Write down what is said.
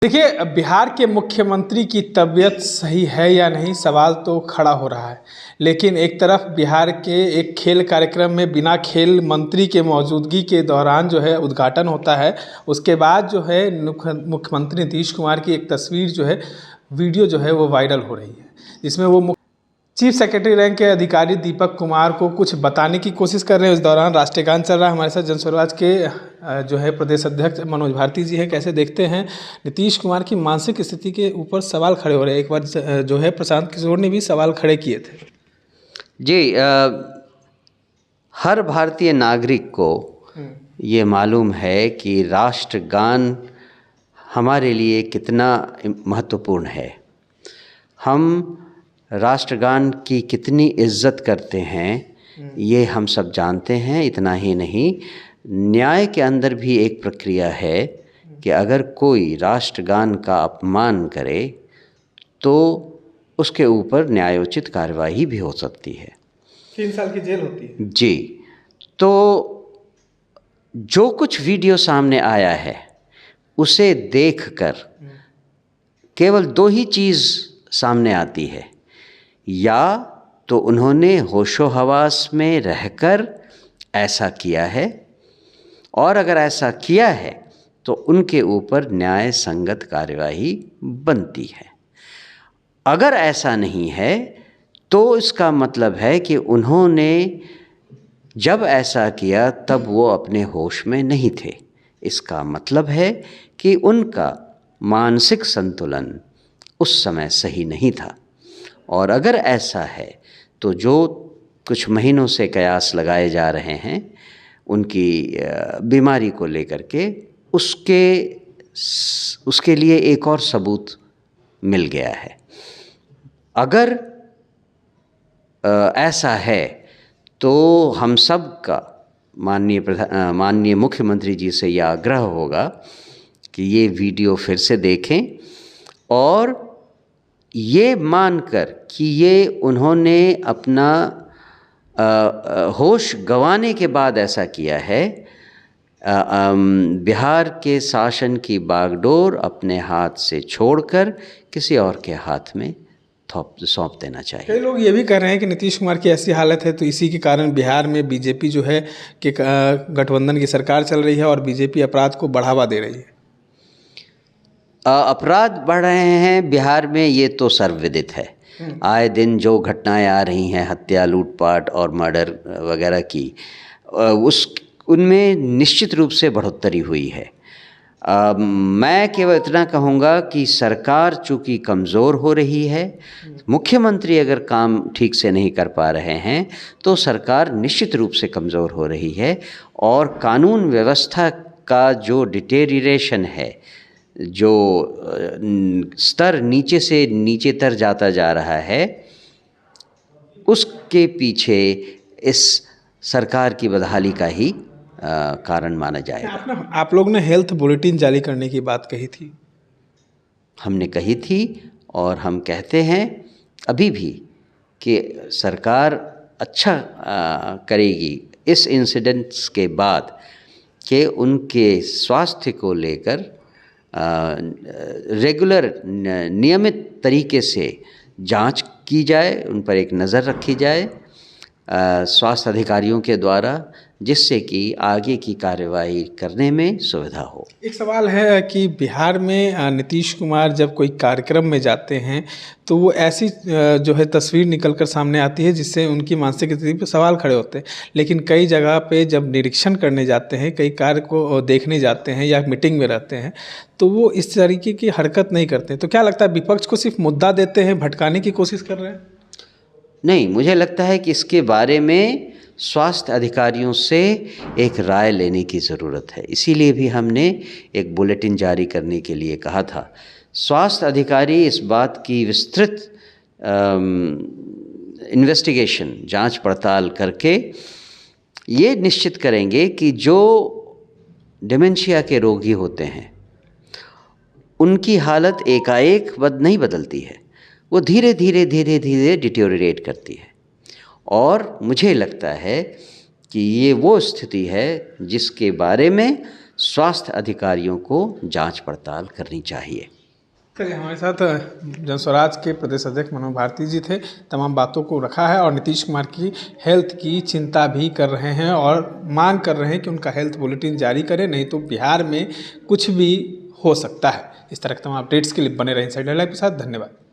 देखिए, बिहार के मुख्यमंत्री की तबीयत सही है या नहीं, सवाल तो खड़ा हो रहा है। लेकिन एक तरफ बिहार के एक खेल कार्यक्रम में बिना खेल मंत्री के मौजूदगी के दौरान जो है उद्घाटन होता है। उसके बाद जो है मुख्यमंत्री नीतीश कुमार की एक तस्वीर जो है, वीडियो जो है वो वायरल हो रही है, जिसमें वो चीफ सेक्रेटरी रैंक के अधिकारी दीपक कुमार को कुछ बताने की कोशिश कर रहे हैं। उस दौरान राष्ट्रीय गान चल रहा है। हमारे साथ जन स्वराज के जो है प्रदेश अध्यक्ष मनोज भारती जी हैं। कैसे देखते हैं नीतीश कुमार की मानसिक स्थिति के ऊपर सवाल खड़े हो रहे हैं। एक बार जो है प्रशांत किशोर ने भी सवाल खड़े किए थे। जी, हर भारतीय नागरिक को ये मालूम है कि राष्ट्रगान हमारे लिए कितना महत्वपूर्ण है। हम राष्ट्रगान की कितनी इज्जत करते हैं ये हम सब जानते हैं। इतना ही नहीं, न्याय के अंदर भी एक प्रक्रिया है कि अगर कोई राष्ट्रगान का अपमान करे तो उसके ऊपर न्यायोचित कार्यवाही भी हो सकती है। 3 साल की जेल होती है। जी, तो जो कुछ वीडियो सामने आया है उसे देखकर केवल 2 ही चीज़ सामने आती है। या तो उन्होंने होशो हवास में रहकर ऐसा किया है, और अगर ऐसा किया है तो उनके ऊपर न्याय संगत कार्यवाही बनती है। अगर ऐसा नहीं है तो इसका मतलब है कि उन्होंने जब ऐसा किया तब वो अपने होश में नहीं थे। इसका मतलब है कि उनका मानसिक संतुलन उस समय सही नहीं था। और अगर ऐसा है तो जो कुछ महीनों से कयास लगाए जा रहे हैं उनकी बीमारी को लेकर के, उसके लिए एक और सबूत मिल गया है। अगर ऐसा है तो हम सब का माननीय मुख्यमंत्री जी से यह आग्रह होगा कि ये वीडियो फिर से देखें और ये मानकर कि ये उन्होंने अपना होश गंवाने के बाद ऐसा किया है, बिहार के शासन की बागडोर अपने हाथ से छोड़कर किसी और के हाथ में सौंप देना चाहिए। कई लोग ये भी कह रहे हैं कि नीतीश कुमार की ऐसी हालत है तो इसी के कारण बिहार में बीजेपी जो है कि गठबंधन की सरकार चल रही है और बीजेपी अपराध को बढ़ावा दे रही है। अपराध बढ़ रहे हैं बिहार में, ये तो सर्वविदित है। आए दिन जो घटनाएं आ रही हैं, हत्या, लूटपाट और मर्डर वगैरह की, उनमें निश्चित रूप से बढ़ोतरी हुई है। मैं केवल इतना कहूँगा कि सरकार चूँकि कमज़ोर हो रही है, मुख्यमंत्री अगर काम ठीक से नहीं कर पा रहे हैं तो सरकार निश्चित रूप से कमज़ोर हो रही है। और कानून व्यवस्था का जो डिटेरियरेशन है, जो स्तर नीचे से नीचे तर जाता जा रहा है, उसके पीछे इस सरकार की बदहाली का ही कारण माना जाएगा। आप लोग ने हेल्थ बुलेटिन जारी करने की बात कही थी। हमने कही थी और हम कहते हैं अभी भी कि सरकार अच्छा करेगी इस इंसिडेंट्स के बाद कि उनके स्वास्थ्य को लेकर रेगुलर नियमित तरीके से जांच की जाए, उन पर एक नज़र रखी जाए स्वास्थ्य अधिकारियों के द्वारा, जिससे कि आगे की कार्यवाही करने में सुविधा हो। एक सवाल है कि बिहार में नीतीश कुमार जब कोई कार्यक्रम में जाते हैं तो वो ऐसी जो है तस्वीर निकलकर सामने आती है जिससे उनकी मानसिक स्थिति पर सवाल खड़े होते हैं। लेकिन कई जगह पे जब निरीक्षण करने जाते हैं, कई कार्य को देखने जाते हैं या मीटिंग में रहते हैं, तो वो इस तरीके की हरकत नहीं करते। तो क्या लगता है विपक्ष को सिर्फ मुद्दा देते हैं, भटकाने की कोशिश कर रहे हैं? नहीं, मुझे लगता है कि इसके बारे में स्वास्थ्य अधिकारियों से एक राय लेने की ज़रूरत है। इसीलिए भी हमने एक बुलेटिन जारी करने के लिए कहा था। स्वास्थ्य अधिकारी इस बात की विस्तृत इन्वेस्टिगेशन, जांच पड़ताल करके ये निश्चित करेंगे कि जो डिमेंशिया के रोगी होते हैं उनकी हालत एकाएक नहीं बदलती है, वो धीरे धीरे डिटेरियोरेट करती है। और मुझे लगता है कि ये वो स्थिति है जिसके बारे में स्वास्थ्य अधिकारियों को जांच पड़ताल करनी चाहिए। चलिए, हमारे साथ जनस्वराज के प्रदेश अध्यक्ष मनोज भारती जी थे। तमाम बातों को रखा है और नीतीश कुमार की हेल्थ की चिंता भी कर रहे हैं और मांग कर रहे हैं कि उनका हेल्थ बुलेटिन जारी करें, नहीं तो बिहार में कुछ भी हो सकता है। इस तरह के तमाम अपडेट्स के लिए बने रहें इनसाइडर लाइव के साथ। धन्यवाद।